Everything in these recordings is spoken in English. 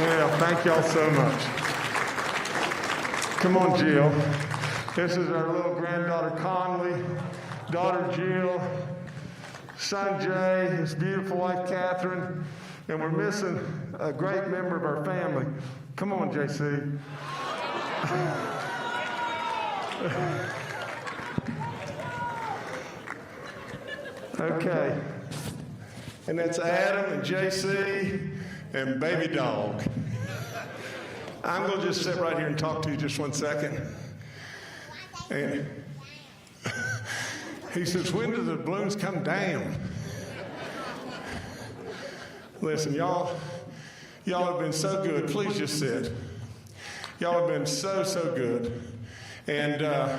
Well, thank y'all so much. Come on, Jill. This is our little granddaughter, Conley, daughter, Jill, son, Jay, his beautiful wife, Catherine, and we're missing a great member of our family. Come on, JC. Okay. And that's Adam and JC and baby dog. I'm going to just sit right here and talk to you just 1 second. And he says, when do the balloons come down? Listen, y'all have been so good. Please just sit. Y'all have been so good. And, I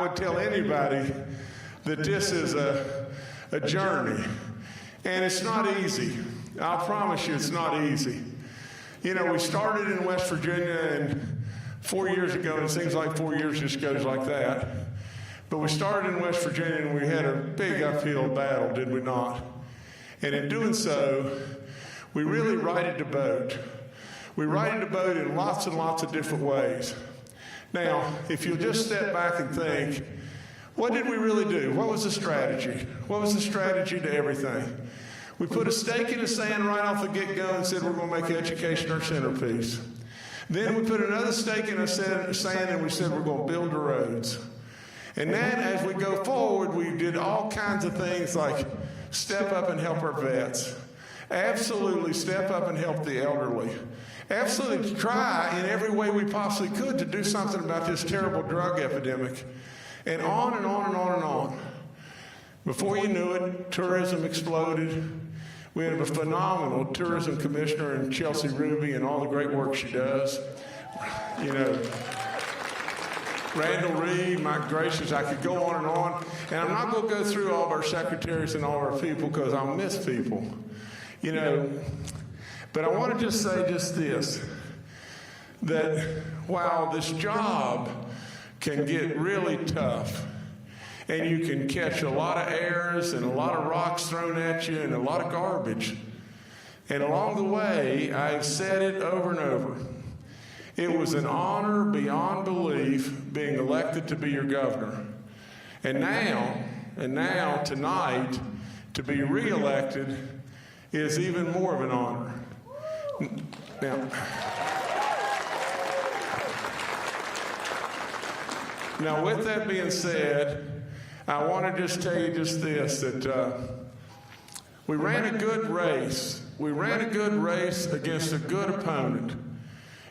would tell anybody that this is a journey. And it's not easy. I promise you it's not easy. We started in West Virginia and 4 years ago, and it seems like 4 years just goes like that. But we started in West Virginia and we had a big uphill battle, did we not? And in doing so, we really righted the boat. We righted the boat in lots and lots of different ways. Now, if you'll just step back and think, what did we really do? What was the strategy? What was the strategy to everything? We put a stake in the sand right off the get-go and said we're going to make education our centerpiece. Then we put another stake in the sand and we said we're going to build the roads. And then as we go forward, we did all kinds of things like step up and help our vets. Absolutely step up and help the elderly. Absolutely try in every way we possibly could to do something about this terrible drug epidemic. And on and on and on and on. Before you knew it, tourism exploded. We have a phenomenal tourism commissioner in Chelsea Ruby and all the great work she does. Randall Reed, my gracious, I could go on and on. And I'm not going to go through all of our secretaries and all of our people because I'll miss people. But I want to just say just this, that while this job can get really tough, and you can catch a lot of errors and a lot of rocks thrown at you and a lot of garbage. And along the way, I've said it over and over. It was an honor beyond belief being elected to be your governor. And now, tonight, to be reelected is even more of an honor. Now, with that being said, I want to just tell you just this, that we ran a good race. We ran a good race against a good opponent.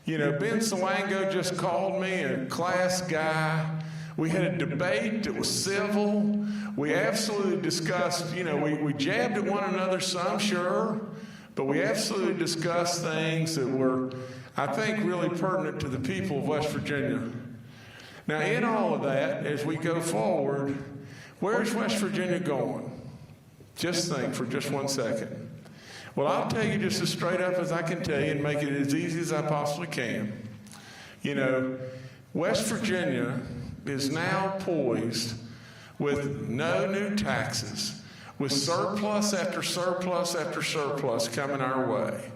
Ben Salango just called me a class guy. We had a debate that was civil. We absolutely discussed, we jabbed at one another some, sure, but we absolutely discussed things that were, I think, really pertinent to the people of West Virginia. Now, in all of that, as we go forward, where's West Virginia going? Just think for just 1 second. Well, I'll tell you just as straight up as I can tell you and make it as easy as I possibly can. West Virginia is now poised with no new taxes, with surplus after surplus after surplus coming our way,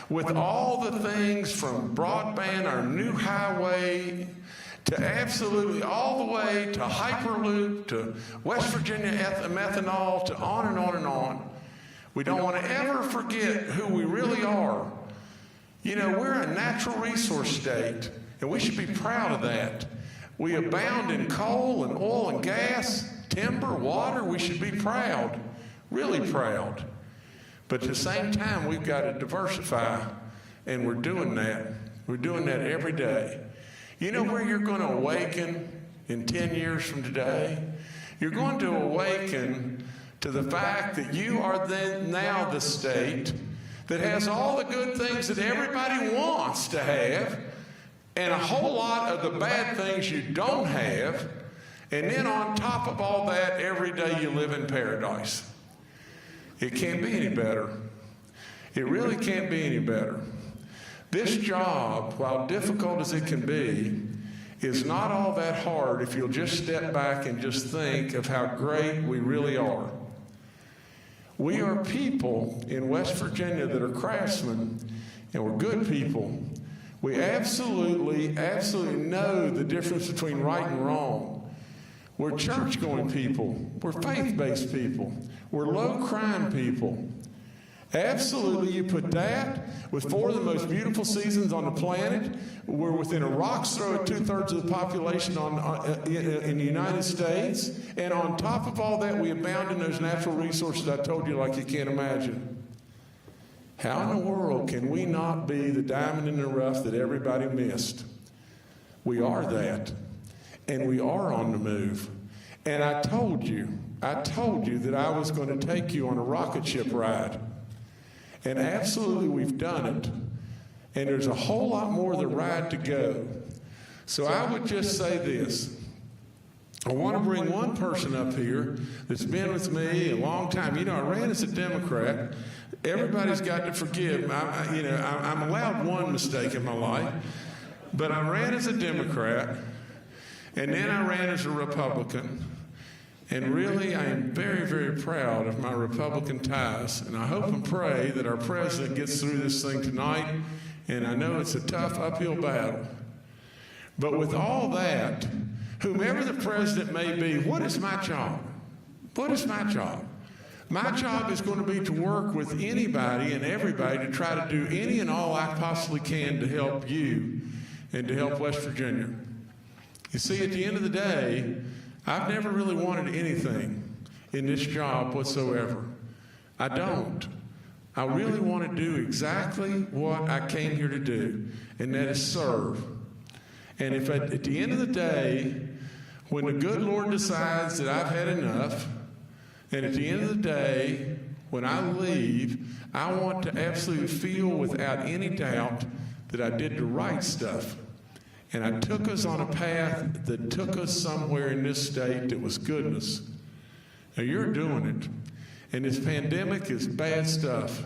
with all the things from broadband, our new highway, to absolutely all the way to Hyperloop, to West Virginia methanol, to on and on and on. We don't want to ever forget who we really are. We're a natural resource state, and we should be proud of that. We abound in coal and oil and gas, timber, water. We should be proud, really proud. But at the same time, we've got to diversify, and we're doing that. We're doing that every day. You know where you're going to awaken in 10 years from today? You're going to awaken to the fact that you are now the state that has all the good things that everybody wants to have and a whole lot of the bad things you don't have. And then on top of all that, every day you live in paradise. It can't be any better. It really can't be any better. This job, while difficult as it can be, is not all that hard if you'll just step back and just think of how great we really are. We are people in West Virginia that are craftsmen, and we're good people. We absolutely know the difference between right and wrong. We're church-going people. We're faith-based people. We're low-crime people. Absolutely, you put that with 4 of the most beautiful seasons on the planet. We're within a rock's throw of 2/3 of the population in the United States. And on top of all that, we abound in those natural resources I told you like you can't imagine. How in the world can we not be the diamond in the rough that everybody missed? We are that. And we are on the move. And I told you that I was going to take you on a rocket ship ride. And absolutely, we've done it. And there's a whole lot more of the ride to go. So I would just say this. I want to bring one person up here that's been with me a long time. You know, I ran as a Democrat. Everybody's got to forgive me. I'm allowed one mistake in my life. But I ran as a Democrat, and then I ran as a Republican. And really, I am very, very proud of my Republican ties. And I hope and pray that our president gets through this thing tonight. And I know it's a tough uphill battle. But with all that, whomever the president may be, what is my job? What is my job? My job is going to be to work with anybody and everybody to try to do any and all I possibly can to help you and to help West Virginia. You see, at the end of the day, I've never really wanted anything in this job whatsoever. I don't. I really want to do exactly what I came here to do, and that is serve. And if at the end of the day, when the good Lord decides that I've had enough, and at the end of the day, when I leave, I want to absolutely feel without any doubt that I did the right stuff. And I took us on a path that took us somewhere in this state that was goodness. Now, you're doing it. And this pandemic is bad stuff.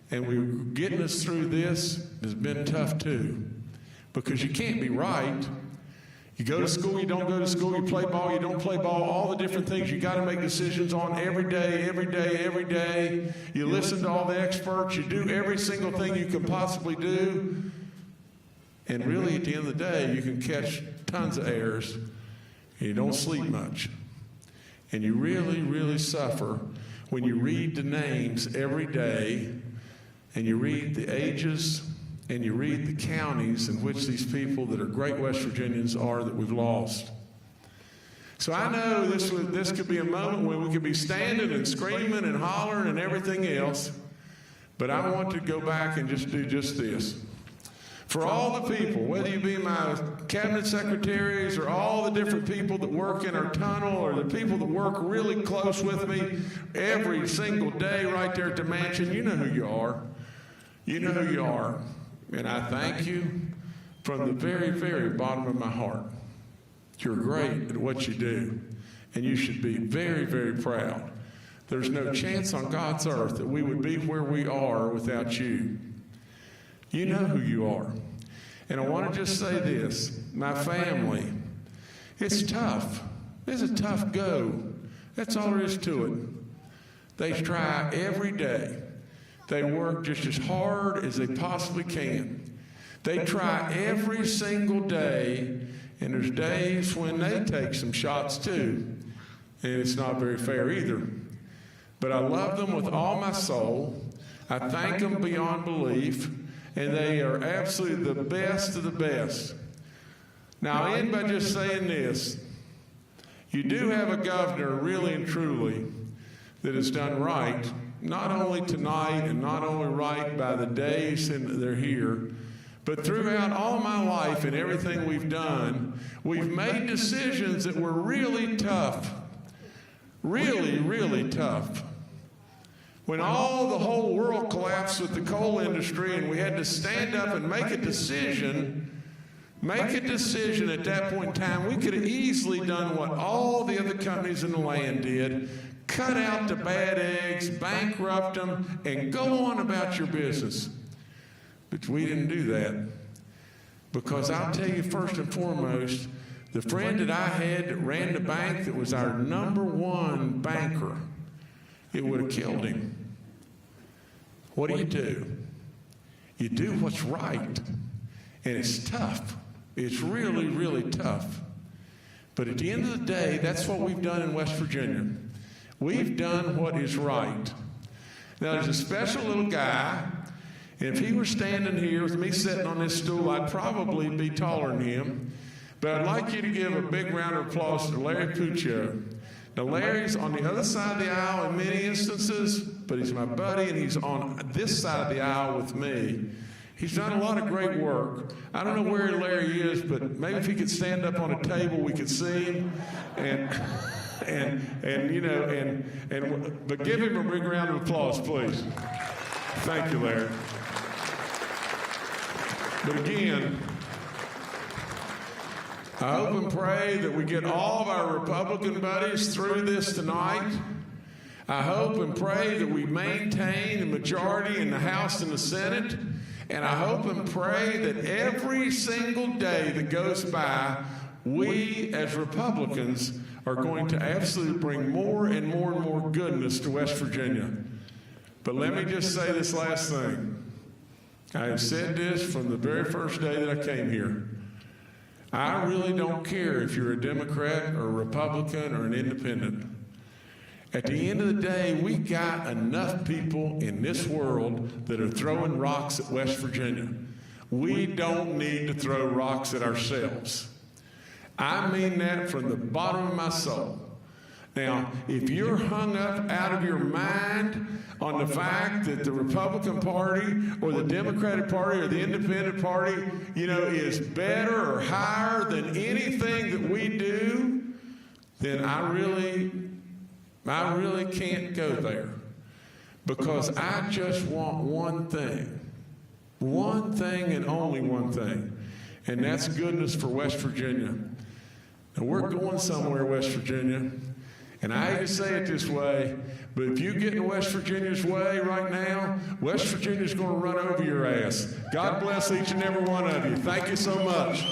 And getting us through this has been tough, too. Because you can't be right. You go to school, you don't go to school, you play ball, you don't play ball, all the different things you got to make decisions on every day. You listen to all the experts, you do every single thing you can possibly do. And really, at the end of the day, you can catch tons of errors, and you don't sleep much. And you really, really suffer when you read the names every day, and you read the ages, and you read the counties in which these people that are great West Virginians are that we've lost. So I know this could be a moment when we could be standing and screaming and hollering and everything else, but I want to go back and just do just this. For all the people, whether you be my cabinet secretaries or all the different people that work in our tunnel or the people that work really close with me every single day right there at the mansion, you know who you are. You know who you are. And I thank you from the very, very bottom of my heart. You're great at what you do, and you should be very, very proud. There's no chance on God's earth that we would be where we are without you. You know who you are. And I want to just say this. My family, it's tough. It's a tough go. That's all there is to it. They try every day. They work just as hard as they possibly can. They try every single day, and there's days when they take some shots too. And it's not very fair either. But I love them with all my soul. I thank them beyond belief. And they are absolutely the best of the best. Now, I end by just saying this. You do have a governor, really and truly, that has done right, not only tonight and not only right by the days that they're here, but throughout all my life and everything we've done, we've made decisions that were really tough. Really, really tough. When the whole world collapsed with the coal industry and we had to stand up and make a decision at that point in time, we could have easily done what all the other companies in the land did, cut out the bad eggs, bankrupt them, and go on about your business. But we didn't do that. Because I'll tell you first and foremost, the friend that I had that ran the bank that was our #1 banker, it would have killed him. What do? You do what's right. And it's tough. It's really, really tough. But at the end of the day, that's what we've done in West Virginia. We've done what is right. Now, there's a special little guy, and if he were standing here with me sitting on this stool, I'd probably be taller than him. But I'd like you to give a big round of applause to Larry Puccio. Now, Larry's on the other side of the aisle in many instances, but he's my buddy, and he's on this side of the aisle with me. He's done a lot of great work. I don't know where Larry is, but maybe if he could stand up on a table, we could see him. But give him a big round of applause, please. Thank you, Larry. But again, I hope and pray that we get all of our Republican buddies through this tonight. I hope and pray that we maintain a majority in the House and the Senate. And I hope and pray that every single day that goes by, we as Republicans are going to absolutely bring more and more and more goodness to West Virginia. But let me just say this last thing. I have said this from the very first day that I came here. I really don't care if you're a Democrat or a Republican or an independent. At the end of the day, we got enough people in this world that are throwing rocks at West Virginia. We don't need to throw rocks at ourselves. I mean that from the bottom of my soul. Now, if you're hung up out of your mind on the fact that the Republican Party or the Democratic Party or the Independent Party, is better or higher than anything that we do, then I really can't go there. Because I just want one thing and only one thing, and that's goodness for West Virginia. Now, we're going somewhere, West Virginia, and I hate to say it this way, but if you get in West Virginia's way right now, West Virginia's going to run over your ass. God bless each and every one of you. Thank you so much.